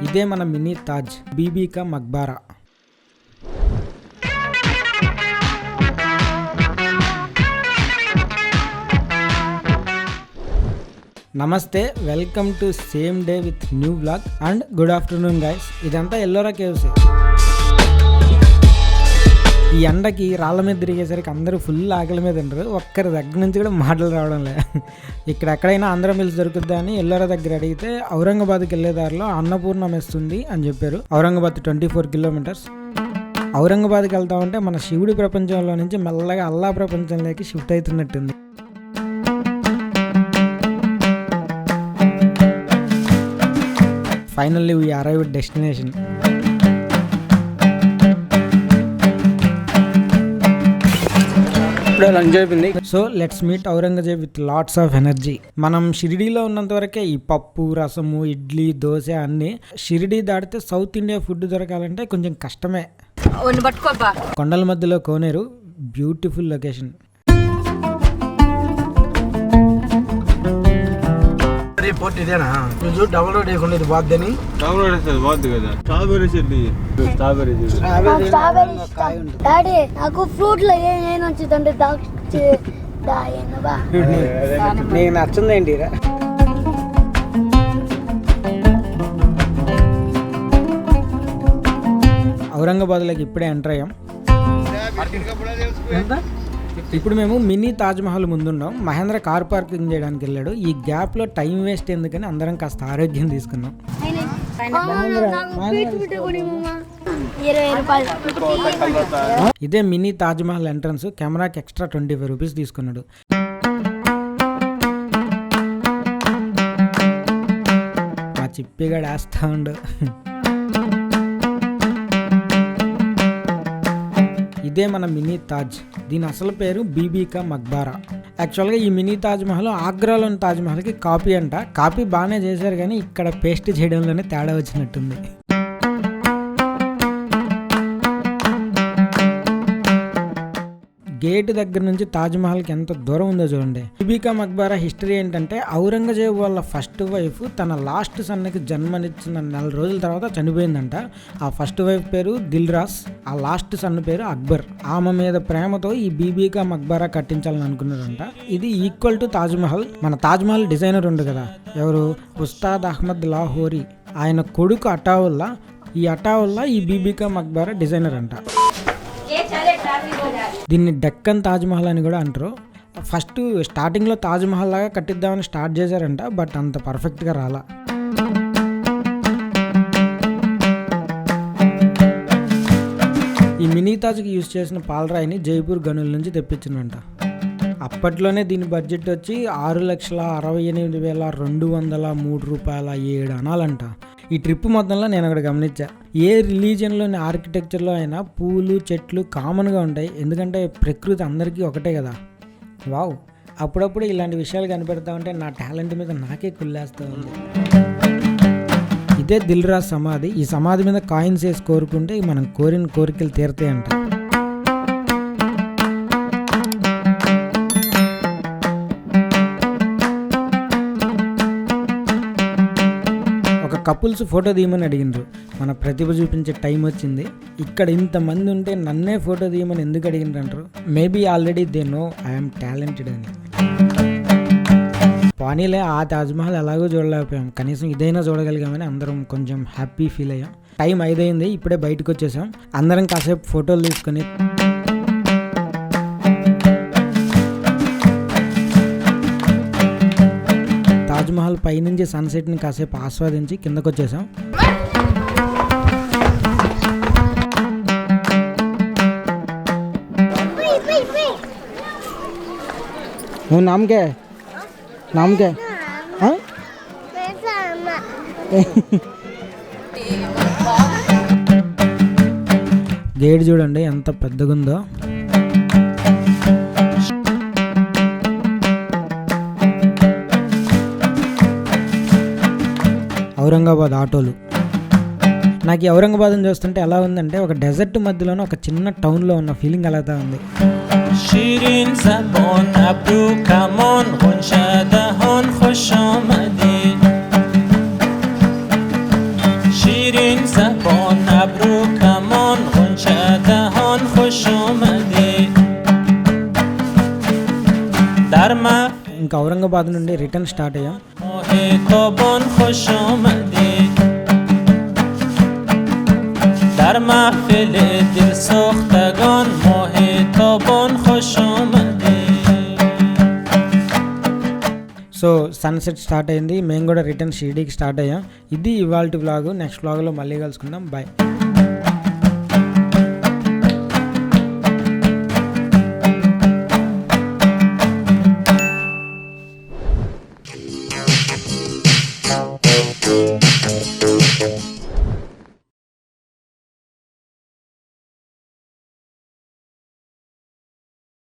ఇదే మన mini Taj BB కా మక్బారా. నమస్తే, welcome to same day with new blog and good afternoon guys. ఇదంతా ఎల్లోరా కేవ్స్. ఈ ఎండకి రాళ్ళ మీద తిరిగేసరికి అందరూ ఫుల్ ఆకలి మీద తింటారు. ఒక్కరి దగ్గర నుంచి కూడా మాటలు రావడం లేదు. ఇక్కడ ఎక్కడైనా ఆంధ్ర మిల్స్ దొరుకుద్దా అని ఎల్లోరా దగ్గర అడిగితే ఔరంగాబాద్కి వెళ్ళే దారిలో అన్నపూర్ణ మెస్ ఉంది అని చెప్పారు. ఔరంగాబాద్ 24 కిలోమీటర్స్. ఔరంగాబాద్కి వెళ్తామంటే మన శివుడి ప్రపంచంలో నుంచి మెల్లగా అల్లా ప్రపంచంలోకి షిఫ్ట్ అవుతున్నట్టుంది. Finally we arrived destination. So let's meet Aurangzeb with lots of energy. మనం షిరిడీలో ఉన్నంత వరకే ఈ పప్పు, రసము, ఇడ్లీ, దోశ అన్ని. షిరిడీ దాటితే సౌత్ ఇండియా ఫుడ్ దొరకాలంటే కొంచెం కష్టమే. కొండల మధ్యలో కోనేరు, బ్యూటిఫుల్ లొకేషన్. పోర్ట్ ఇదేనా? నువ్వు డబుల్ రోడ్ వేయకుండా ఇది బాద్దని. డబుల్ రోడ్ వేస్తే బాద్దు కదా. స్ట్రాబెర్రీ చెట్టు, స్ట్రాబెర్రీ డాడీ నాకు ఫ్రూట్ లో ఏం నచ్చుతుంటే నీకు నచ్చిందేంటి? ఔరంగాబాద్లోకి ఇప్పుడే ఎంటర్ అయ్యాం. ఇప్పుడు మేము మినీ తాజ్ మహల్ ముందున్నాం. మహేంద్ర కార్ పార్కింగ్ చేయడానికి వెళ్ళాడు. ఈ గ్యాప్ లో టైం వేస్ట్ ఎందుకని అందరం కాస్త ఆరోగ్యం తీసుకున్నాం. ఇదే మినీ తాజ్ మహల్ ఎంట్రన్స్. కెమెరాకి ఎక్స్ట్రా 25 రూపీస్ తీసుకున్నాడు. మా చిప్పిగాడు వేస్తా ఉండు. ఇదే మన మినీ తాజ్. దీని అసలు పేరు బీబీ కా మక్బారా. యాక్చువల్గా ఈ మినీ తాజ్ మహల్ ఆగ్రాలోని తాజ్ మహల్కి కాపీ అంట. కాపీ బాగానే చేశారు కానీ ఇక్కడ పేస్ట్ చేయడంలోనే తేడా వచ్చినట్టుంది. గేట్ దగ్గర నుంచి తాజ్ మహల్కి ఎంత దూరం ఉందో చూడండి. బీబీ కా మక్బారా హిస్టరీ ఏంటంటే ఔరంగజేబు వాళ్ళ ఫస్ట్ వైఫ్ తన లాస్ట్ సన్కి జన్మనిచ్చిన 4 రోజుల తర్వాత చనిపోయిందంట. ఆ ఫస్ట్ వైఫ్ పేరు దిల్రాస్, ఆ లాస్ట్ సన్ పేరు అక్బర్. ఆమె మీద ప్రేమతో ఈ బీబీ కా మక్బారా కట్టించాలని అనుకున్నారంట. ఇది ఈక్వల్ టు తాజ్ మహల్. మన తాజ్ మహల్ డిజైనర్ ఉంది కదా, ఎవరు? ఉస్తాద్ అహ్మద్ లాహోరీ. ఆయన కొడుకు అటావుల్లా. ఈ అటావుల్లా ఈ బీబీ కా మక్బారా డిజైనర్ అంట. దీన్ని డెక్కన్ తాజ్ మహల్ అని కూడా అంటారు. ఫస్ట్ స్టార్టింగ్లో తాజ్ మహల్ లాగా కట్టిద్దామని స్టార్ట్ చేశారంట, బట్ అంత పర్ఫెక్ట్గా రాలా. ఈ మినీ తాజ్కి యూజ్ చేసిన పాలరాయిని జైపూర్ గనుల నుంచి తెప్పించిందంట. అప్పట్లోనే దీని బడ్జెట్ వచ్చి 6,68,203 రూపాయల 7 అనాలంట. ఈ ట్రిప్ మొత్తంలో నేను అక్కడ గమనించా, ఏ రిలీజియన్లోని ఆర్కిటెక్చర్లో అయినా పూలు, చెట్లు కామన్గా ఉంటాయి. ఎందుకంటే ప్రకృతి అందరికీ ఒకటే కదా. వావ్, అప్పుడప్పుడు ఇలాంటి విషయాలు కనిపెడతా ఉంటే నా టాలెంట్ మీద నాకే కుళ్ళేస్తూ ఉంది. ఇదే దిల్రాజ్ సమాధి. ఈ సమాధి మీద కాయిన్స్ వేసి కోరుకుంటే మనం కోరిన కోరికలు తీరుతాయంట. కపుల్స్ ఫోటో తీయమని అడిగినారు. మన ప్రతిభ చూపించే టైం వచ్చింది. ఇక్కడ ఇంతమంది ఉంటే నన్నే ఫోటో తీయమని ఎందుకు అడిగినారంటారు. Maybe already they know I'm talented అని. పానీలే, ఆ తాజ్మహల్ ఎలాగో చూడలేకపోయాం, కనీసం ఇదైనా చూడగలిగామని అందరం కొంచెం హ్యాపీ ఫీల్ అయ్యాం. టైం 5 అయింది, ఇప్పుడే బయటకు వచ్చేసాం. అందరం కాసేపు ఫోటోలు తీసుకొని తాజ్మహల్ పైనుంచి సన్సెట్ని కాసేపు ఆస్వాదించి కిందకు వచ్చేసాం. నామకే నామకే గేట్ చూడండి ఎంత పెద్దగా ఉందో. ఔరంగాబాద్ ఆటోలు. నాకు ఈ ఔరంగాబాద్ని చూస్తుంటే ఎలా ఉందంటే ఒక డెజర్ట్ మధ్యలోనే ఒక చిన్న టౌన్లో ఉన్న ఫీలింగ్ అలాగా ఉంది. در محفل ఇంకా ఔరంగాబాద్ నుండి రిటర్న్ స్టార్ట్ అయ్యాం. محتابان خوش آمدید در محفل دل سوختگان محتابان خوش آمدید. సో సన్సెట్ స్టార్ట్ అయింది, మేము కూడా రిటర్న్ షిరిడీకి స్టార్ట్ అయ్యాం. ఇది ఇవాల్టి వ్లాగ్. నెక్స్ట్ వ్లాగ్లో మళ్ళీ కలుసుకుందాం. బాయ్.